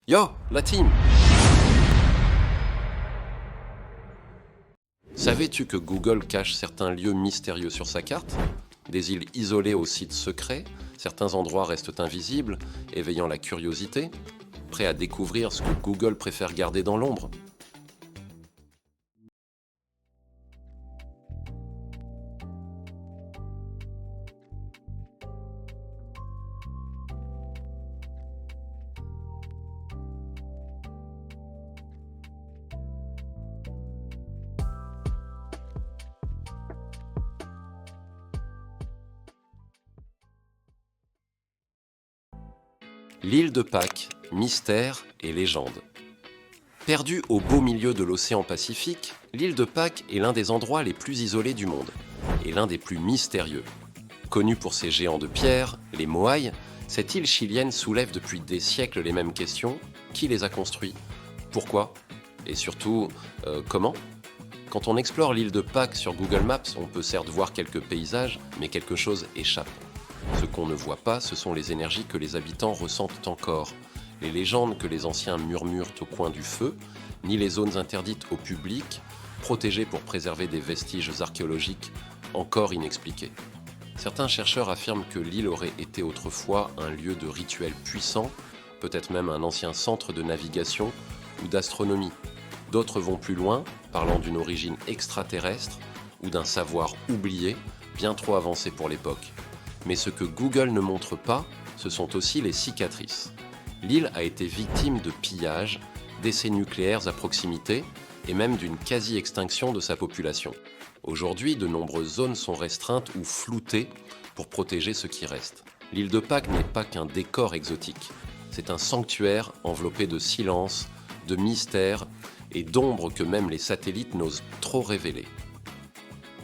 Yo, la team! Savais-tu que Google cache certains lieux mystérieux sur sa carte? Des îles isolées aux sites secrets, certains endroits restent invisibles, éveillant la curiosité? Prêt à découvrir ce que Google préfère garder dans l'ombre? L'île de Pâques, mystère et légende. Perdue au beau milieu de l'océan Pacifique, l'île de Pâques est l'un des endroits les plus isolés du monde et l'un des plus mystérieux. Connue pour ses géants de pierre, les Moai, cette île chilienne soulève depuis des siècles les mêmes questions. Qui les a construits? Pourquoi? Et surtout, comment? Quand on explore l'île de Pâques sur Google Maps, on peut certes voir quelques paysages, mais quelque chose échappe. Ce qu'on ne voit pas, ce sont les énergies que les habitants ressentent encore, les légendes que les anciens murmurent au coin du feu, ni les zones interdites au public, protégées pour préserver des vestiges archéologiques encore inexpliqués. Certains chercheurs affirment que l'île aurait été autrefois un lieu de rituels puissants, peut-être même un ancien centre de navigation ou d'astronomie. D'autres vont plus loin, parlant d'une origine extraterrestre ou d'un savoir oublié, bien trop avancé pour l'époque. Mais ce que Google ne montre pas, ce sont aussi les cicatrices. L'île a été victime de pillages, d'essais nucléaires à proximité et même d'une quasi-extinction de sa population. Aujourd'hui, de nombreuses zones sont restreintes ou floutées pour protéger ce qui reste. L'île de Pâques n'est pas qu'un décor exotique. C'est un sanctuaire enveloppé de silence, de mystère et d'ombres que même les satellites n'osent trop révéler.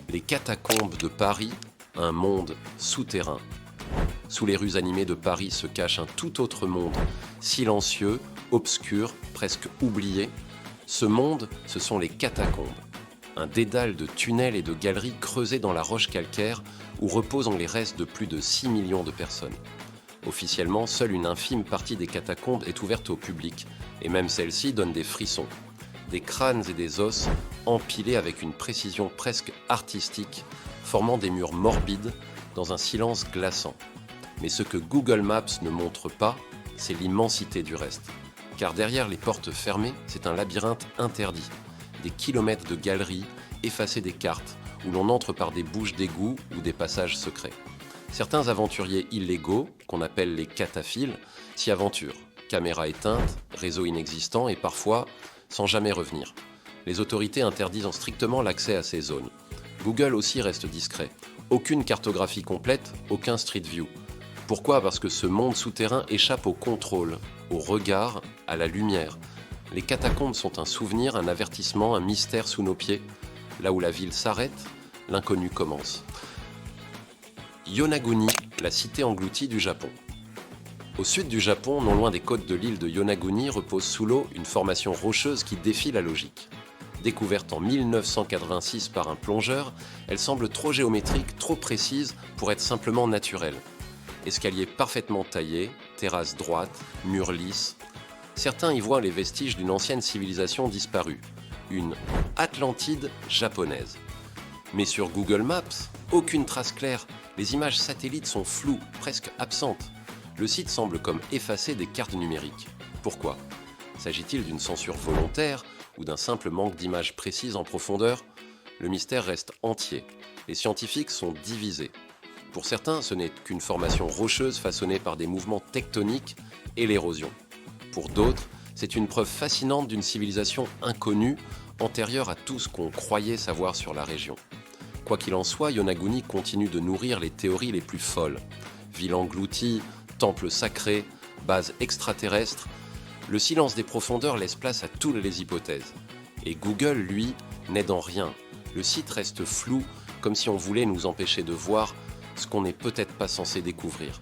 Les catacombes de Paris, un monde souterrain. Sous les rues animées de Paris se cache un tout autre monde, silencieux, obscur, presque oublié. Ce monde, ce sont les catacombes. Un dédale de tunnels et de galeries creusés dans la roche calcaire où reposent les restes de plus de 6 millions de personnes. Officiellement, seule une infime partie des catacombes est ouverte au public, et même celle-ci donne des frissons. Des crânes et des os empilés avec une précision presque artistique, formant des murs morbides dans un silence glaçant. Mais ce que Google Maps ne montre pas, c'est l'immensité du reste. Car derrière les portes fermées, c'est un labyrinthe interdit. Des kilomètres de galeries, effacées des cartes, où l'on entre par des bouches d'égout ou des passages secrets. Certains aventuriers illégaux, qu'on appelle les cataphiles, s'y aventurent. Caméra éteinte, réseau inexistant et parfois sans jamais revenir. Les autorités interdisent strictement l'accès à ces zones. Google aussi reste discret. Aucune cartographie complète, aucun Street View. Pourquoi? Parce que ce monde souterrain échappe au contrôle, au regard, à la lumière. Les catacombes sont un souvenir, un avertissement, un mystère sous nos pieds. Là où la ville s'arrête, l'inconnu commence. Yonaguni, la cité engloutie du Japon. Au sud du Japon, non loin des côtes de l'île de Yonaguni, repose sous l'eau une formation rocheuse qui défie la logique. Découverte en 1986 par un plongeur, elle semble trop géométrique, trop précise pour être simplement naturelle. Escalier parfaitement taillé, terrasse droite, murs lisses. Certains y voient les vestiges d'une ancienne civilisation disparue, une Atlantide japonaise. Mais sur Google Maps, aucune trace claire, les images satellites sont floues, presque absentes. Le site semble comme effacé des cartes numériques. Pourquoi? S'agit-il d'une censure volontaire ou d'un simple manque d'images précises en profondeur? Le mystère reste entier. Les scientifiques sont divisés. Pour certains, ce n'est qu'une formation rocheuse façonnée par des mouvements tectoniques et l'érosion. Pour d'autres, c'est une preuve fascinante d'une civilisation inconnue, antérieure à tout ce qu'on croyait savoir sur la région. Quoi qu'il en soit, Yonaguni continue de nourrir les théories les plus folles. Ville engloutie, temple sacré, base extraterrestre. Le silence des profondeurs laisse place à toutes les hypothèses. Et Google, lui, n'aide en rien. Le site reste flou, comme si on voulait nous empêcher de voir ce qu'on n'est peut-être pas censé découvrir.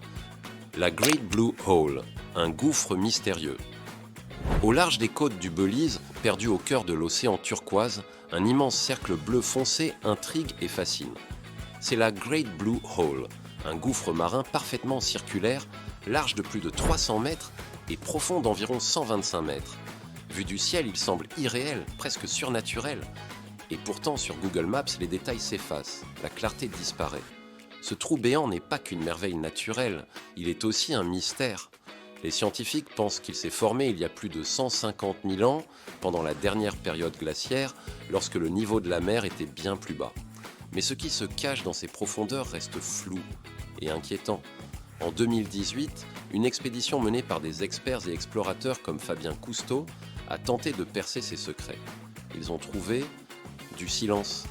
La Great Blue Hole, un gouffre mystérieux. Au large des côtes du Belize, perdu au cœur de l'océan turquoise, un immense cercle bleu foncé intrigue et fascine. C'est la Great Blue Hole, un gouffre marin parfaitement circulaire, large de plus de 300 mètres est profond d'environ 125 mètres. Vu du ciel, il semble irréel, presque surnaturel. Et pourtant, sur Google Maps, les détails s'effacent, la clarté disparaît. Ce trou béant n'est pas qu'une merveille naturelle, il est aussi un mystère. Les scientifiques pensent qu'il s'est formé il y a plus de 150 000 ans, pendant la dernière période glaciaire, lorsque le niveau de la mer était bien plus bas. Mais ce qui se cache dans ces profondeurs reste flou et inquiétant. En 2018, une expédition menée par des experts et explorateurs comme Fabien Cousteau a tenté de percer ces secrets. Ils ont trouvé du silence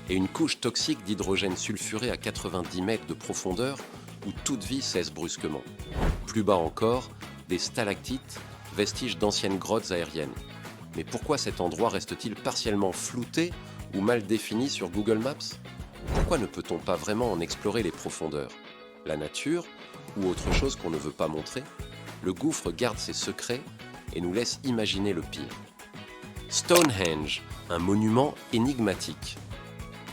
et une couche toxique d'hydrogène sulfuré à 90 mètres de profondeur où toute vie cesse brusquement. Plus bas encore, des stalactites, vestiges d'anciennes grottes aériennes. Mais pourquoi cet endroit reste-t-il partiellement flouté ou mal défini sur Google Maps ? Pourquoi ne peut-on pas vraiment en explorer les profondeurs ? La nature ou autre chose qu'on ne veut pas montrer ? Le gouffre garde ses secrets et nous laisse imaginer le pire. Stonehenge, un monument énigmatique.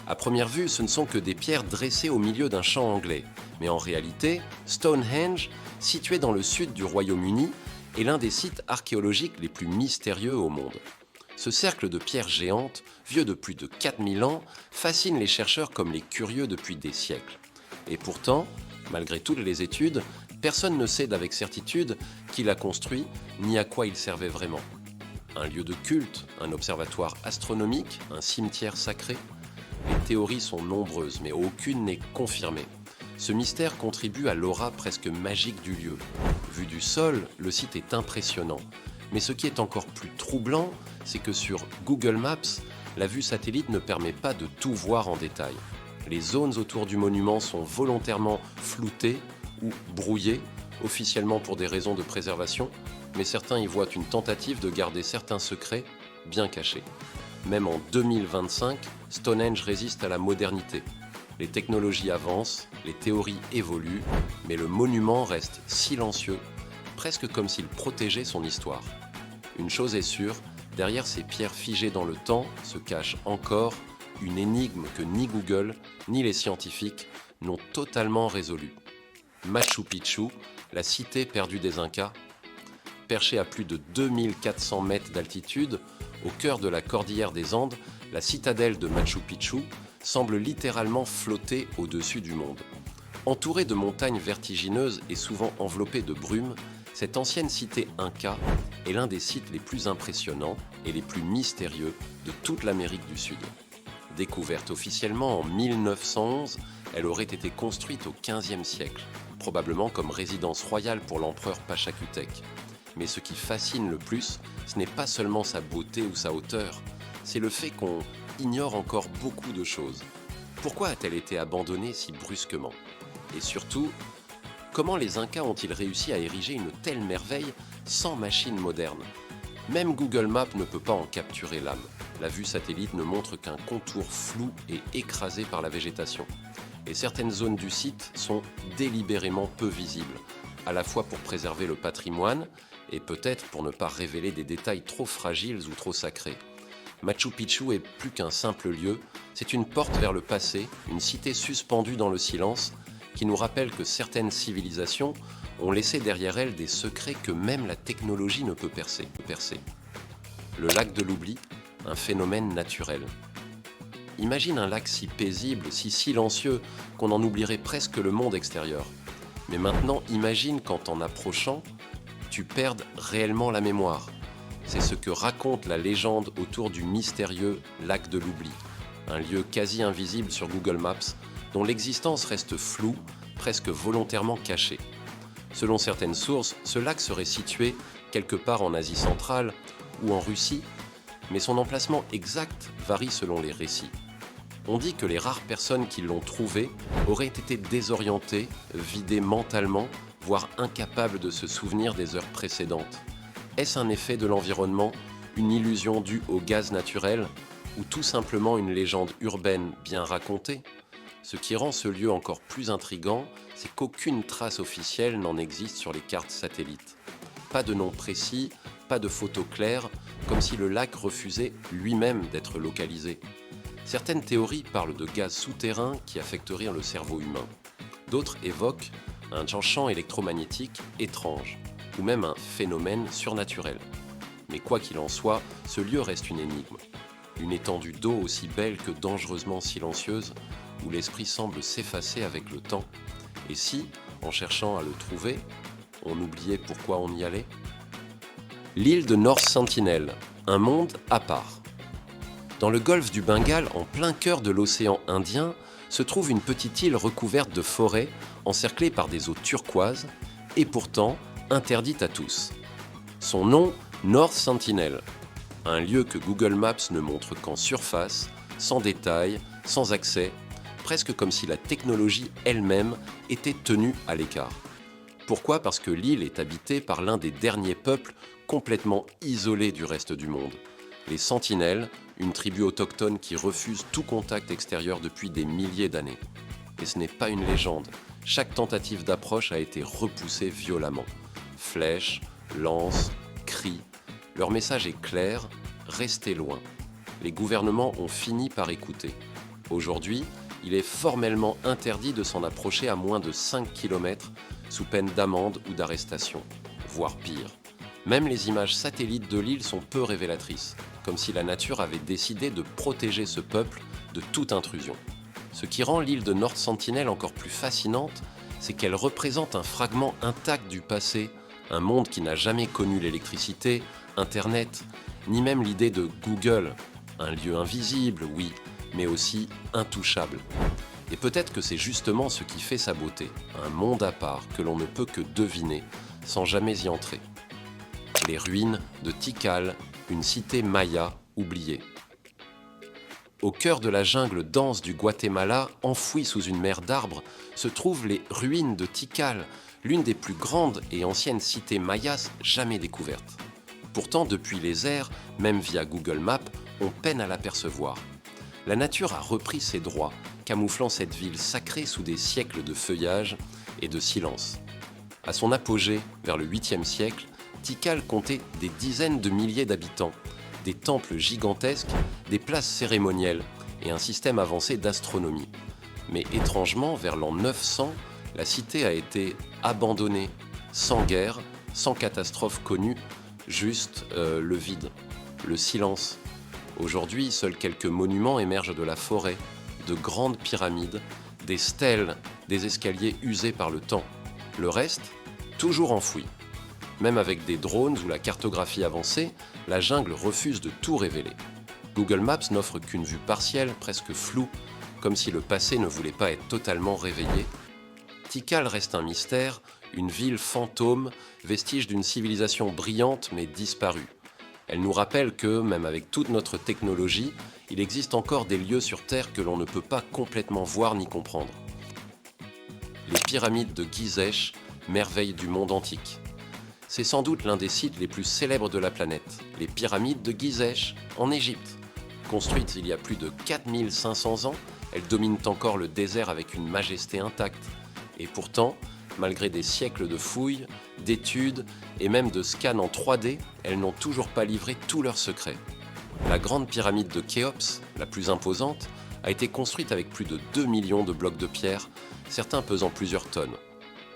À première vue, ce ne sont que des pierres dressées au milieu d'un champ anglais. Mais en réalité, Stonehenge, situé dans le sud du Royaume-Uni, est l'un des sites archéologiques les plus mystérieux au monde. Ce cercle de pierres géantes, vieux de plus de 4000 ans, fascine les chercheurs comme les curieux depuis des siècles. Et pourtant, malgré toutes les études, personne ne sait avec certitude qui l'a construit ni à quoi il servait vraiment. Un lieu de culte, un observatoire astronomique, un cimetière sacré ? Les théories sont nombreuses, mais aucune n'est confirmée. Ce mystère contribue à l'aura presque magique du lieu. Vu du sol, le site est impressionnant. Mais ce qui est encore plus troublant, c'est que sur Google Maps, la vue satellite ne permet pas de tout voir en détail. Les zones autour du monument sont volontairement floutées ou brouillées, officiellement pour des raisons de préservation, mais certains y voient une tentative de garder certains secrets bien cachés. Même en 2025, Stonehenge résiste à la modernité. Les technologies avancent, les théories évoluent, mais le monument reste silencieux, presque comme s'il protégeait son histoire. Une chose est sûre, derrière ces pierres figées dans le temps se cache encore une énigme que ni Google ni les scientifiques n'ont totalement résolue. Machu Picchu, la cité perdue des Incas, perchée à plus de 2400 mètres d'altitude, au cœur de la cordillère des Andes, la citadelle de Machu Picchu semble littéralement flotter au-dessus du monde. Entourée de montagnes vertigineuses et souvent enveloppée de brume, cette ancienne cité Inca est l'un des sites les plus impressionnants et les plus mystérieux de toute l'Amérique du Sud. Découverte officiellement en 1911, elle aurait été construite au XVe siècle, probablement comme résidence royale pour l'empereur Pachacutec. Mais ce qui fascine le plus, ce n'est pas seulement sa beauté ou sa hauteur, c'est le fait qu'on ignore encore beaucoup de choses. Pourquoi a-t-elle été abandonnée si brusquement ? Et surtout, comment les Incas ont-ils réussi à ériger une telle merveille sans machine moderne ? Même Google Maps ne peut pas en capturer l'âme. La vue satellite ne montre qu'un contour flou et écrasé par la végétation. Et certaines zones du site sont délibérément peu visibles, à la fois pour préserver le patrimoine et peut-être pour ne pas révéler des détails trop fragiles ou trop sacrés. Machu Picchu est plus qu'un simple lieu, c'est une porte vers le passé, une cité suspendue dans le silence, qui nous rappelle que certaines civilisations ont laissé derrière elles des secrets que même la technologie ne peut percer. Le lac de l'oubli, un phénomène naturel. Imagine un lac si paisible, si silencieux, qu'on en oublierait presque le monde extérieur. Mais maintenant, imagine qu'en t'en approchant, tu perdes réellement la mémoire. C'est ce que raconte la légende autour du mystérieux lac de l'oubli, un lieu quasi invisible sur Google Maps, dont l'existence reste floue, presque volontairement cachée. Selon certaines sources, ce lac serait situé quelque part en Asie centrale ou en Russie, mais son emplacement exact varie selon les récits. On dit que les rares personnes qui l'ont trouvé auraient été désorientées, vidées mentalement, voire incapables de se souvenir des heures précédentes. Est-ce un effet de l'environnement, une illusion due au gaz naturel, ou tout simplement une légende urbaine bien racontée ? Ce qui rend ce lieu encore plus intrigant, c'est qu'aucune trace officielle n'en existe sur les cartes satellites. Pas de nom précis, pas de photos claires, comme si le lac refusait lui-même d'être localisé. Certaines théories parlent de gaz souterrain qui affecterait le cerveau humain. D'autres évoquent un champ électromagnétique étrange, ou même un phénomène surnaturel. Mais quoi qu'il en soit, ce lieu reste une énigme. Une étendue d'eau aussi belle que dangereusement silencieuse, où l'esprit semble s'effacer avec le temps. Et si, en cherchant à le trouver, on oubliait pourquoi on y allait ? L'île de North Sentinel, un monde à part. Dans le golfe du Bengale, en plein cœur de l'océan Indien, se trouve une petite île recouverte de forêts, encerclée par des eaux turquoises, et pourtant interdite à tous. Son nom, North Sentinel, un lieu que Google Maps ne montre qu'en surface, sans détails, sans accès, presque comme si la technologie elle-même était tenue à l'écart. Pourquoi ? Parce que l'île est habitée par l'un des derniers peuples complètement isolés du reste du monde. Les Sentinelles, une tribu autochtone qui refuse tout contact extérieur depuis des milliers d'années. Et ce n'est pas une légende. Chaque tentative d'approche a été repoussée violemment. Flèches, lances, cris. Leur message est clair, restez loin. Les gouvernements ont fini par écouter. Aujourd'hui, il est formellement interdit de s'en approcher à moins de 5 km sous peine d'amende ou d'arrestation, voire pire. Même les images satellites de l'île sont peu révélatrices, comme si la nature avait décidé de protéger ce peuple de toute intrusion. Ce qui rend l'île de North Sentinel encore plus fascinante, c'est qu'elle représente un fragment intact du passé, un monde qui n'a jamais connu l'électricité, Internet, ni même l'idée de Google, un lieu invisible, oui, mais aussi intouchable. Et peut-être que c'est justement ce qui fait sa beauté, un monde à part que l'on ne peut que deviner sans jamais y entrer. Les ruines de Tikal, une cité maya oubliée. Au cœur de la jungle dense du Guatemala, enfouie sous une mer d'arbres, se trouvent les ruines de Tikal, l'une des plus grandes et anciennes cités mayas jamais découvertes. Pourtant, depuis les ères, même via Google Maps, on peine à l'apercevoir. La nature a repris ses droits, camouflant cette ville sacrée sous des siècles de feuillage et de silence. À son apogée, vers le 8e siècle, Tikal comptait des dizaines de milliers d'habitants, des temples gigantesques, des places cérémonielles et un système avancé d'astronomie. Mais étrangement, vers l'an 900, la cité a été abandonnée, sans guerre, sans catastrophe connue, juste le vide, le silence. Aujourd'hui, seuls quelques monuments émergent de la forêt, de grandes pyramides, des stèles, des escaliers usés par le temps. Le reste, toujours enfoui. Même avec des drones ou la cartographie avancée, la jungle refuse de tout révéler. Google Maps n'offre qu'une vue partielle, presque floue, comme si le passé ne voulait pas être totalement réveillé. Tikal reste un mystère, une ville fantôme, vestige d'une civilisation brillante mais disparue. Elle nous rappelle que, même avec toute notre technologie, il existe encore des lieux sur Terre que l'on ne peut pas complètement voir ni comprendre. Les pyramides de Gizeh, merveille du monde antique. C'est sans doute l'un des sites les plus célèbres de la planète, les pyramides de Gizeh, en Égypte. Construites il y a plus de 4500 ans, elles dominent encore le désert avec une majesté intacte. Et pourtant, malgré des siècles de fouilles, d'études et même de scans en 3D, elles n'ont toujours pas livré tous leurs secrets. La grande pyramide de Khéops, la plus imposante, a été construite avec plus de 2 millions de blocs de pierre, certains pesant plusieurs tonnes.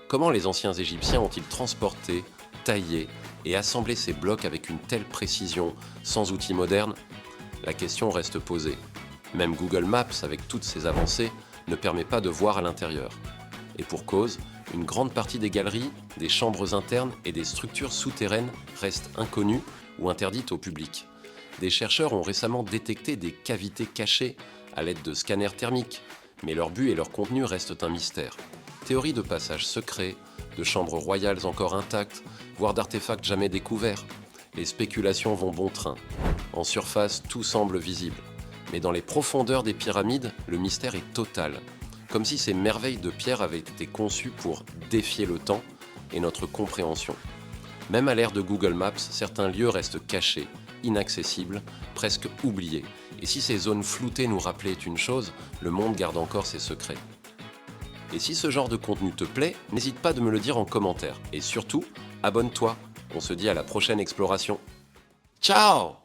Comment les anciens Égyptiens ont-ils transporté, taillé et assemblé ces blocs avec une telle précision, sans outils modernes ? La question reste posée. Même Google Maps, avec toutes ses avancées, ne permet pas de voir à l'intérieur. Et pour cause, une grande partie des galeries, des chambres internes et des structures souterraines restent inconnues ou interdites au public. Des chercheurs ont récemment détecté des cavités cachées à l'aide de scanners thermiques, mais leur but et leur contenu restent un mystère. Théories de passages secrets, de chambres royales encore intactes, voire d'artefacts jamais découverts. Les spéculations vont bon train. En surface, tout semble visible. Mais dans les profondeurs des pyramides, le mystère est total. Comme si ces merveilles de pierre avaient été conçues pour défier le temps et notre compréhension. Même à l'ère de Google Maps, certains lieux restent cachés, inaccessibles, presque oubliés. Et si ces zones floutées nous rappelaient une chose, le monde garde encore ses secrets. Et si ce genre de contenu te plaît, n'hésite pas de me le dire en commentaire. Et surtout, abonne-toi. On se dit à la prochaine exploration. Ciao!